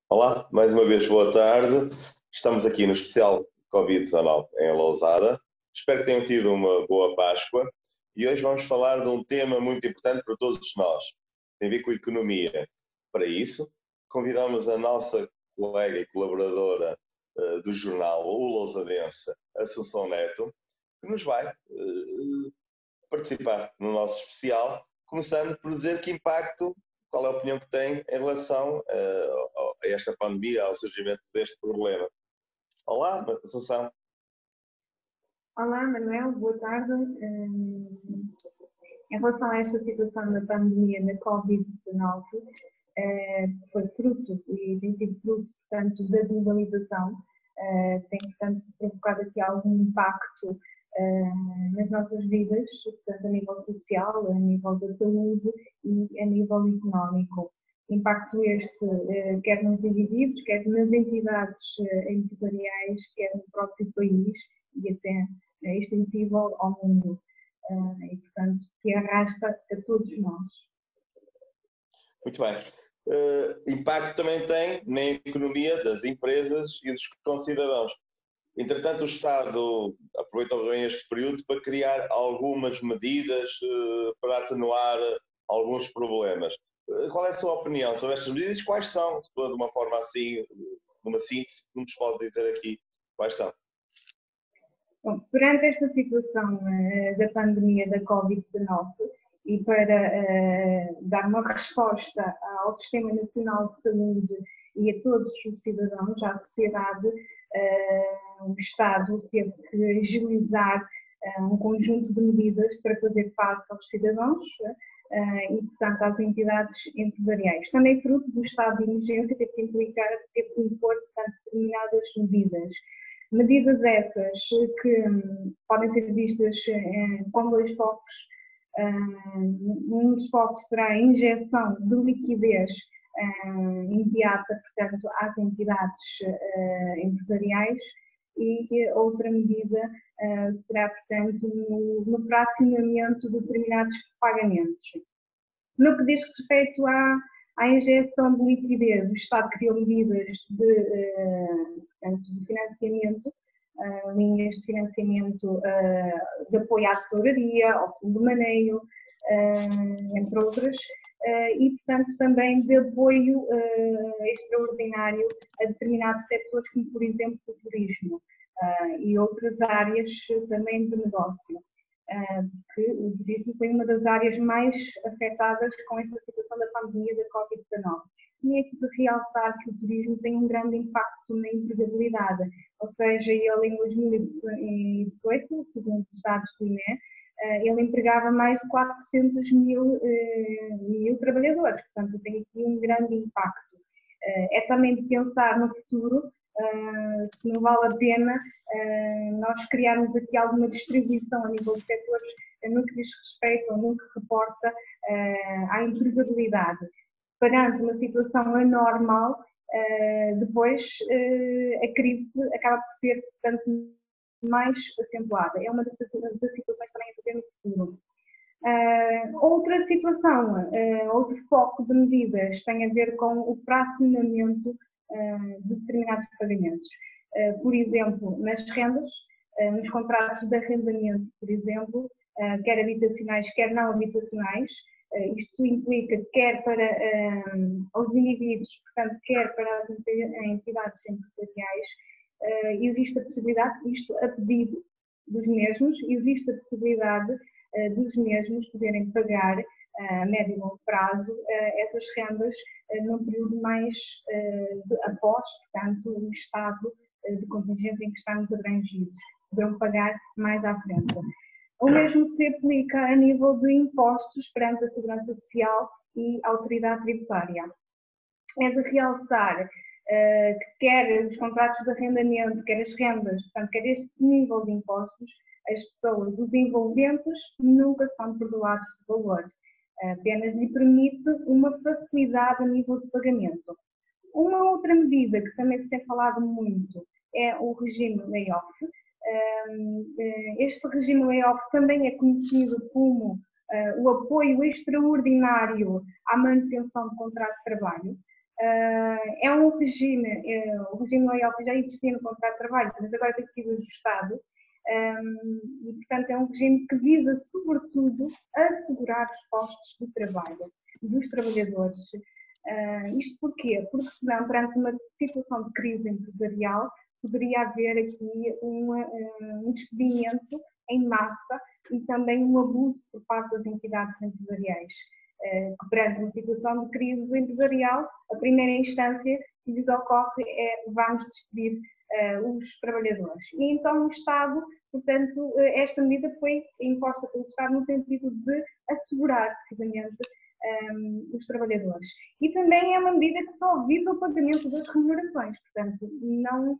Olá, mais uma vez boa tarde. Estamos aqui no especial Covid-19 em Lousada. Espero que tenham tido uma boa Páscoa e hoje vamos falar de um tema muito importante para todos nós. Tem a ver com a economia. Para isso, convidamos a nossa colega e colaboradora do jornal, o Lousadense, Assunção Neto, que nos vai participar no nosso especial, começando por dizer que impacto, qual é a opinião que tem em relação a esta pandemia, ao surgimento deste problema. Olá, Assunção. Olá, Manuel, boa tarde. Em relação a esta situação da pandemia da Covid-19, foi fruto e tem sido fruto, portanto, da globalização, tem, portanto, provocado aqui algum impacto nas nossas vidas, portanto, a nível social, a nível da saúde e a nível económico. Impacto este, quer nos indivíduos, quer nas entidades empresariais, quer no próprio país e até extensível ao mundo. E, portanto, que arrasta a todos nós. Muito bem. Impacto também tem na economia das empresas e dos concidadãos. Entretanto, o Estado aproveitou bem este período para criar algumas medidas para atenuar alguns problemas. Qual é a sua opinião sobre estas medidas? Quais são, de uma forma assim, numa síntese, que nos pode dizer aqui quais são? Bom, perante esta situação da pandemia da Covid-19 e para dar uma resposta ao Sistema Nacional de Saúde e a todos os cidadãos, à sociedade, o Estado teve que agilizar um conjunto de medidas para fazer face aos cidadãos e, portanto, às entidades empresariais. Também fruto do estado de emergência teve que impor, portanto, determinadas medidas. Medidas essas que podem ser vistas com dois focos. Um dos focos será a injeção de liquidez imediata, portanto, às entidades empresariais e outra medida será, portanto, no fracionamento de determinados pagamentos. No que diz respeito à injeção de liquidez, o Estado criou medidas de financiamento, linhas de financiamento de apoio à tesouraria, ao fundo de maneio, entre outras, e, portanto, também de apoio extraordinário a determinados setores, como, por exemplo, o turismo e outras áreas também de negócio. Porque o turismo foi uma das áreas mais afetadas com esta situação da pandemia da Covid-19. E é de realçar que o turismo tem um grande impacto na empregabilidade, ou seja, ele em 2018, segundo os dados do INE, ele empregava mais de 400 mil trabalhadores, portanto tem aqui um grande impacto. É também de pensar no futuro, se não vale a pena nós criarmos aqui alguma distribuição a nível de setores no que diz respeito ou no que reporta à empregabilidade. Perante uma situação anormal, depois a crise acaba por ser, portanto, mais acentuada. É uma das situações também a ver no futuro. Outra situação, outro foco de medidas tem a ver com o fracionamento de determinados pagamentos. Por exemplo, nas rendas, nos contratos de arrendamento, por exemplo, quer habitacionais, quer não habitacionais. Isto implica quer para os indivíduos, portanto, quer para as entidades empresariais, existe a possibilidade, isto a pedido dos mesmos, existe a possibilidade dos mesmos poderem pagar a médio e longo prazo essas rendas num período mais após, portanto, o estado de contingência em que estamos abrangidos. Poderão pagar mais à frente. O mesmo se aplica a nível de impostos perante a Segurança Social e a Autoridade Tributária. É de realçar que quer os contratos de arrendamento, quer as rendas, portanto, quer este nível de impostos, as pessoas, os envolventes, nunca são perdoados de valor. Apenas lhe permite uma facilidade a nível de pagamento. Uma outra medida que também se tem falado muito é o regime layoff. Este regime layoff também é conhecido como o apoio extraordinário à manutenção de contrato de trabalho. É um regime, o regime layoff já existia no contrato de trabalho, mas agora tem sido ajustado. E, portanto, é um regime que visa, sobretudo, assegurar os postos de trabalho dos trabalhadores. Isto porquê? Porque, senão, perante uma situação de crise empresarial, poderia haver aqui um despedimento em massa e também um abuso por parte das entidades empresariais. Que perante uma situação de crise empresarial, a primeira instância que lhes ocorre é vamos despedir os trabalhadores. E então o Estado, portanto, esta medida foi imposta pelo Estado no sentido de assegurar, precisamente, os trabalhadores. E também é uma medida que só visa o pagamento das remunerações, portanto, não,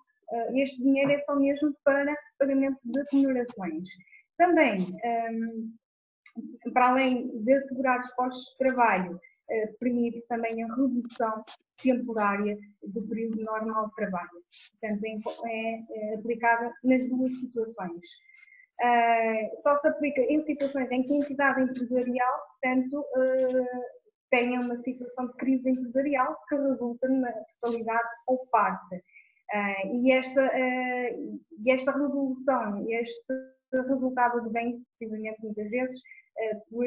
este dinheiro é só mesmo para pagamento de remunerações. Também, para além de assegurar os postos de trabalho, permite também a redução temporária do período normal de trabalho. Portanto, é aplicada nas duas situações. Só se aplica em situações em que a entidade empresarial, portanto, tenha uma situação de crise empresarial que resulta na totalidade ou parte. E esta resolução, este resultado vem, precisamente, muitas vezes, por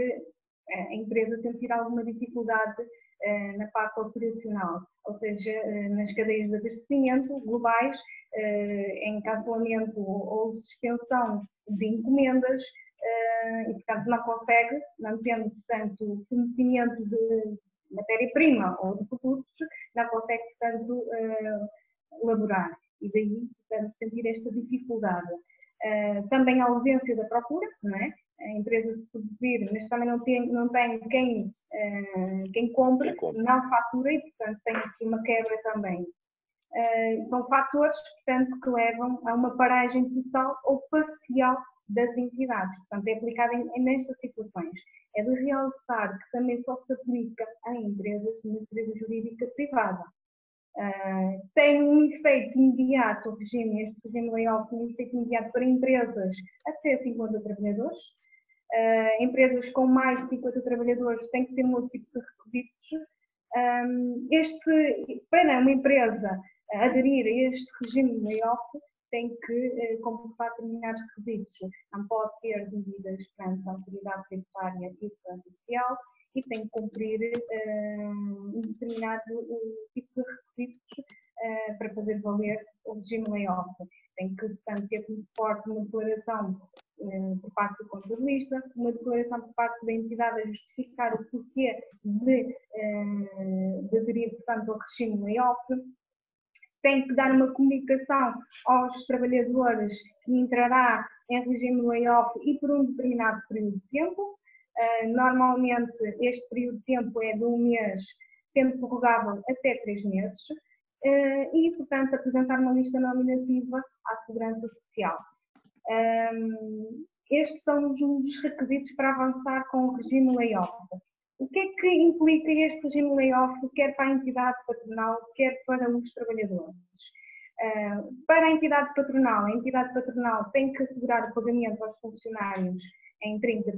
a empresa sentir alguma dificuldade na parte operacional, ou seja, nas cadeias de abastecimento globais, em cancelamento ou suspensão de encomendas, e, portanto, não consegue, não tendo, portanto, fornecimento de matéria-prima ou de produtos, não consegue, portanto, elaborar. E daí, portanto, sentir esta dificuldade. Também a ausência da procura, não é? A empresa de produzir, mas também não tem quem compre, não fatura e, portanto, tem aqui uma quebra também. São fatores, portanto, que levam a uma paragem total ou parcial das entidades. Portanto, é aplicada nestas situações. É de realçar que também só se aplica a empresas de natureza jurídica privada. Tem um efeito imediato, este regime layoff tem um efeito imediato para empresas até 50 trabalhadores. Empresas com mais de 50 trabalhadores têm que ter um outro tipo de requisitos. Para uma empresa aderir a este regime de layoff, tem que comportar determinados requisitos. Não pode ter medidas perante a autoridade tributária e segurança social e tem que cumprir um determinado tipo de requisitos para fazer valer o regime layoff. Tem que, portanto, ter como suporte uma declaração por parte do contabilista, uma declaração por parte da entidade a justificar o porquê de aderir, portanto, ao regime layoff. Tem que dar uma comunicação aos trabalhadores que entrará em regime layoff e por um determinado período de tempo. Normalmente, este período de tempo é de 1 mês, sendo prorrogável até 3 meses. E, portanto, apresentar uma lista nominativa à Segurança Social. Estes são os requisitos para avançar com o regime layoff. O que é que implica este regime layoff, quer para a entidade patronal, quer para os trabalhadores? Para a entidade patronal tem que assegurar o pagamento aos funcionários em 30%,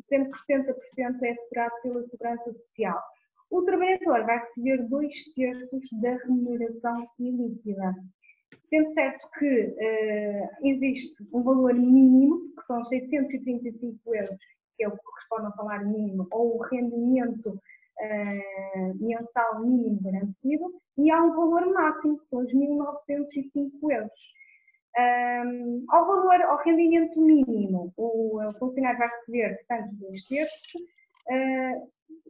sendo que 70% é assegurado pela Segurança Social. O trabalhador vai receber 2/3 da remuneração ilíquida. Sendo certo que existe um valor mínimo, que são 635 euros, que é o que corresponde ao salário mínimo, ou o rendimento mensal mínimo garantido, e há um valor máximo, que são os 1.905 euros. Ao rendimento mínimo, o funcionário vai receber, portanto, 2/3,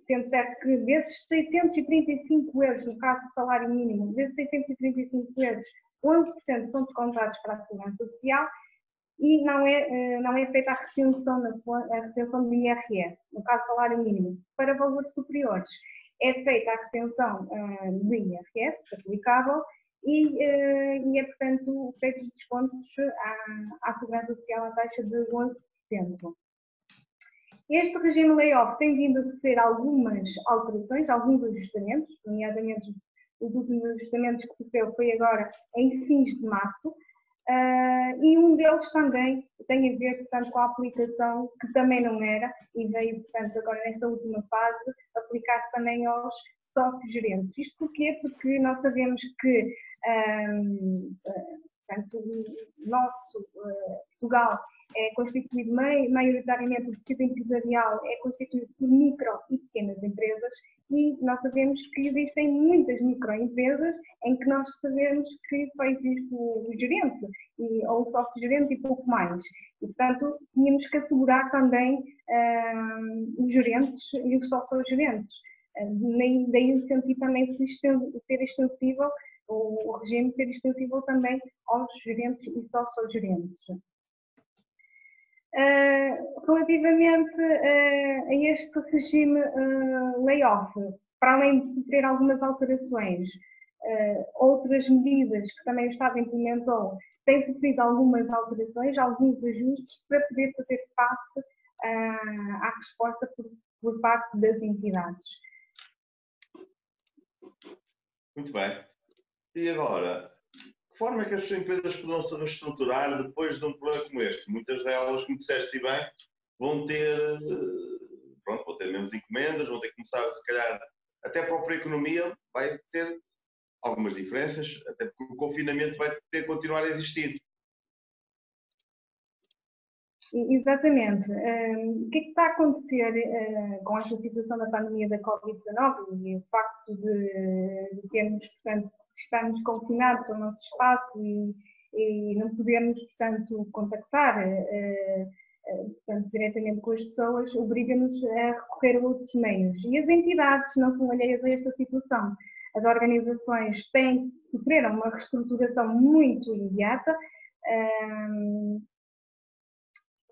sendo certo que vezes 635 euros, no caso do salário mínimo, vezes 635 euros, 11% são descontados para a Segurança Social e não é feita a retenção do IRS, no caso do salário mínimo. Para valores superiores, é feita a retenção do IRS aplicável e é, portanto, feitos os descontos à Segurança Social à taxa de 11%. Este regime layoff tem vindo a sofrer algumas alterações, alguns ajustamentos, nomeadamente os últimos ajustamentos que sofreu foi agora em fins de março, e um deles também tem a ver, portanto, com a aplicação, que também não era, e veio, portanto, agora nesta última fase, aplicar-se também aos sócios-gerentes. Isto porquê? Porque nós sabemos que portanto, o nosso Portugal é constituído maioritariamente, o tecido empresarial é constituído por micro e pequenas empresas, e nós sabemos que existem muitas microempresas em que nós sabemos que só existe o gerente ou o sócio-gerente e pouco mais. E, portanto, tínhamos que assegurar também os gerentes e os sócio-gerentes. Daí o sentido também de ser extensível, o regime ser extensível também aos gerentes e sócio-gerentes. Relativamente a este regime layoff, para além de sofrer algumas alterações, outras medidas que também o Estado implementou têm sofrido algumas alterações, alguns ajustes para poder fazer face à resposta por parte das entidades. Muito bem. E agora, de que forma é que as empresas poderão se reestruturar depois de um problema como este? Muitas delas, como disseste bem, vão ter menos encomendas, vão ter que começar, se calhar, até a própria economia vai ter algumas diferenças, até porque o confinamento vai ter que continuar a existir. Exatamente. O que é que está a acontecer com esta situação da pandemia da Covid-19 e o facto de termos, portanto, estarmos confinados ao nosso espaço e não podermos, portanto, contactar portanto, diretamente com as pessoas, obriga-nos a recorrer a outros meios. E as entidades não são alheias a esta situação. As organizações sofreram uma reestruturação muito imediata,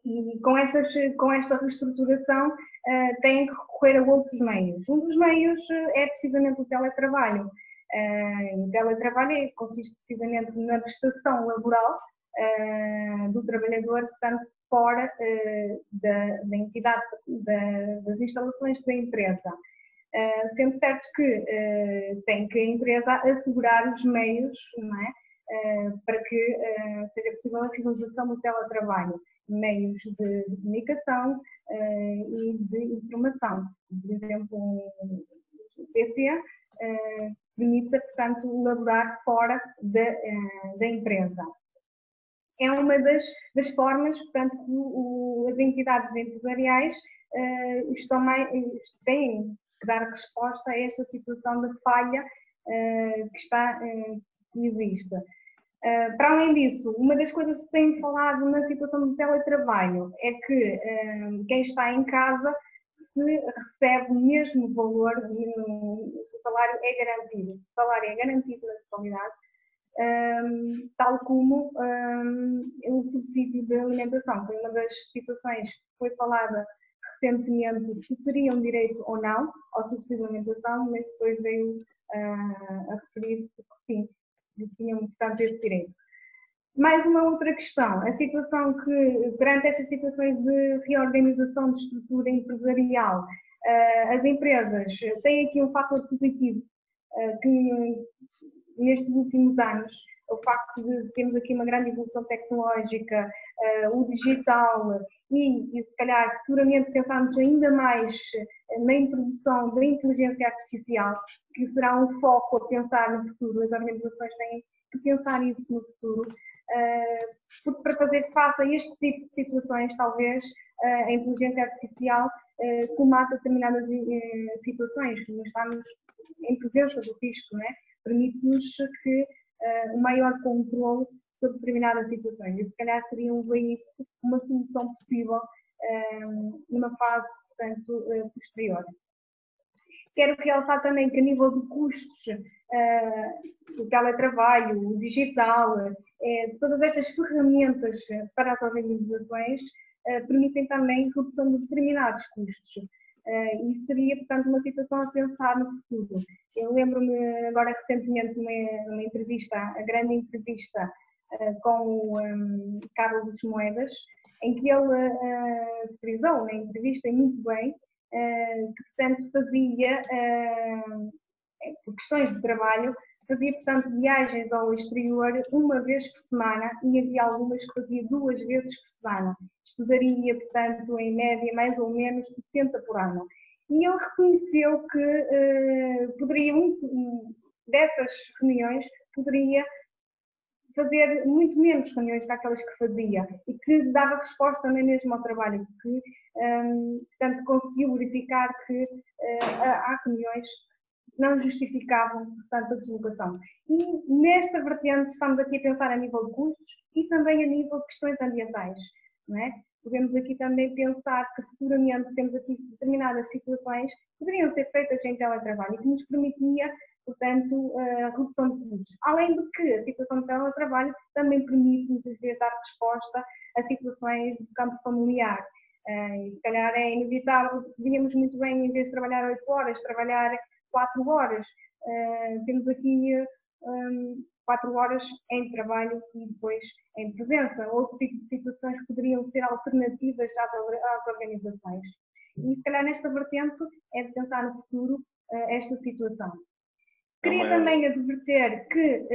e com esta reestruturação têm que recorrer a outros meios. Um dos meios é precisamente o teletrabalho. O teletrabalho consiste precisamente na prestação laboral do trabalhador, portanto, fora da entidade, das instalações da empresa. Sendo certo que tem que a empresa assegurar os meios, não é? Para que seja possível a realização do teletrabalho, meios de comunicação e de informação. Por exemplo, o PC permite, portanto, laborar fora da empresa. É uma das formas, portanto, que as entidades empresariais têm que dar resposta a esta situação de falha que existe. Para além disso, uma das coisas que tem falado na situação do teletrabalho é que quem está em casa, se recebe o mesmo valor, o salário é garantido. O salário é garantido na totalidade, tal como o subsídio de alimentação. Foi uma das situações que foi falada recentemente se teriam direito ou não ao subsídio de alimentação, mas depois veio a referir-se que sim, tinham, portanto, esse direito. Mais uma outra questão, a situação que, perante estas situações de reorganização de estrutura empresarial, as empresas têm aqui um fator positivo que nestes últimos anos, o facto de termos aqui uma grande evolução tecnológica, o digital e se calhar futuramente pensarmos ainda mais na introdução da inteligência artificial, que será um foco a pensar no futuro, as organizações têm que pensar isso no futuro, porque para fazer face a este tipo de situações, talvez a inteligência artificial comata determinadas situações, nós estamos em presença do risco, não é? Permite-nos que o maior controle sobre determinadas situações. E se calhar seria uma solução possível numa fase, portanto, posterior. Quero realçar também que a nível de custos, o teletrabalho, o digital, todas estas ferramentas para as organizações permitem também redução de determinados custos. E seria, portanto, uma situação a pensar no futuro. Eu lembro-me agora recentemente de uma entrevista, a grande entrevista com o Carlos Moedas, em que ele frisou na entrevista muito bem que, portanto, fazia, por questões de trabalho, fazia, portanto, viagens ao exterior uma vez por semana e havia algumas que fazia 2 vezes por semana. Estudaria, portanto, em média, mais ou menos 60 por ano. e ele reconheceu que poderia, dessas reuniões, poderia fazer muito menos reuniões que aquelas que fazia e que dava resposta nem mesmo ao trabalho, que, portanto, conseguiu verificar que há reuniões que não justificavam, portanto, a deslocação. E nesta vertente estamos aqui a pensar a nível de custos e também a nível de questões ambientais, não é? Podemos aqui também pensar que futuramente temos aqui determinadas situações que poderiam ser feitas em teletrabalho e que nos permitia, portanto, a redução de custos. Além de que a situação de teletrabalho também permite, muitas vezes, dar resposta a situações de campo familiar. E se calhar é inevitável, podíamos muito bem, em vez de trabalhar 8 horas, trabalhar 4 horas. Temos aqui 4 horas em trabalho e depois em presença. Outro tipo de situações que poderiam ser alternativas às organizações. E se calhar nesta vertente é de pensar no futuro esta situação. Queria também adverter que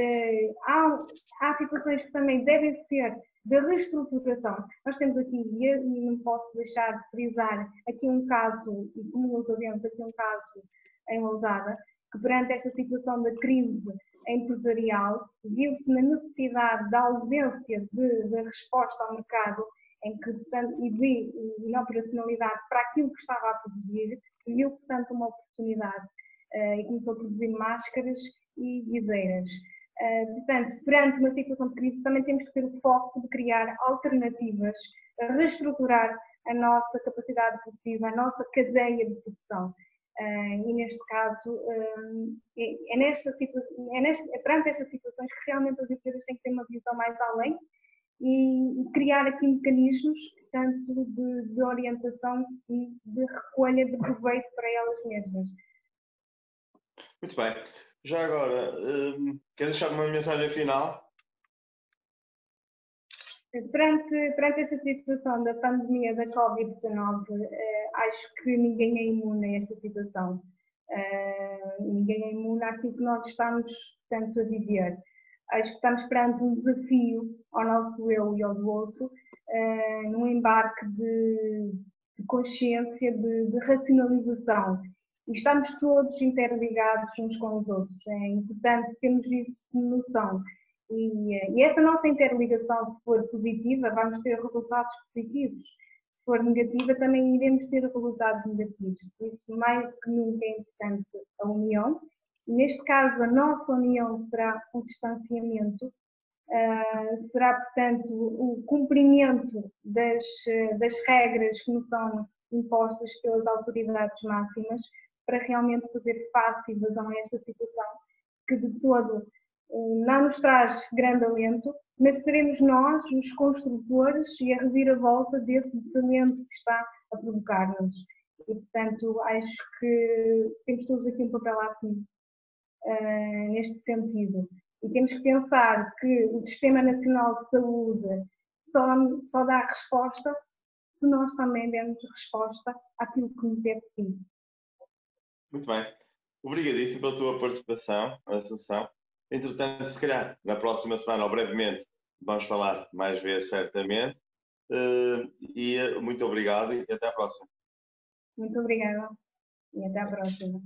há situações que também devem ser de reestruturação. Nós temos aqui, e não posso deixar de frisar, aqui um caso, e como nós sabemos, aqui um caso em Lousada, que perante esta situação da crise empresarial, viu-se na necessidade da ausência de resposta ao mercado, em que, portanto, e na operacionalidade para aquilo que estava a produzir, viu, portanto, uma oportunidade e começou a produzir máscaras e viseiras. Portanto, perante uma situação de crise, também temos que ter o foco de criar alternativas, reestruturar a nossa capacidade produtiva, a nossa cadeia de produção. E neste caso, perante estas situações que realmente as empresas têm que ter uma visão mais além e criar aqui mecanismos, tanto de orientação e de recolha de proveito para elas mesmas. Muito bem. Já agora, quer deixar uma mensagem final? Perante esta situação da pandemia da Covid-19, acho que ninguém é imune a esta situação. Ninguém é imune àquilo que nós estamos, portanto, a viver. Acho que estamos perante um desafio ao nosso eu e ao do outro, num embarque de consciência, de racionalização. E estamos todos interligados uns com os outros. É importante termos isso como noção. E essa nossa interligação, se for positiva, vamos ter resultados positivos. Se for negativa, também iremos ter resultados negativos. Por isso, mais do que nunca, é importante a união. Neste caso, a nossa união será o distanciamento, será, portanto, o cumprimento das regras que nos são impostas pelas autoridades máximas, para realmente fazer face e vazão a esta situação, que de todo não nos traz grande alento, mas seremos nós os construtores e a reviravolta desse talento que está a provocar-nos. E, portanto, acho que temos todos aqui um papel ativo neste sentido. E temos que pensar que o Sistema Nacional de Saúde só dá resposta se nós também demos resposta àquilo que nos é pedido. Muito bem. Obrigadíssimo pela tua participação na sessão. Entretanto, se calhar, na próxima semana, ou brevemente, vamos falar mais vezes, certamente. E muito obrigado e até à próxima. Muito obrigada e até à próxima.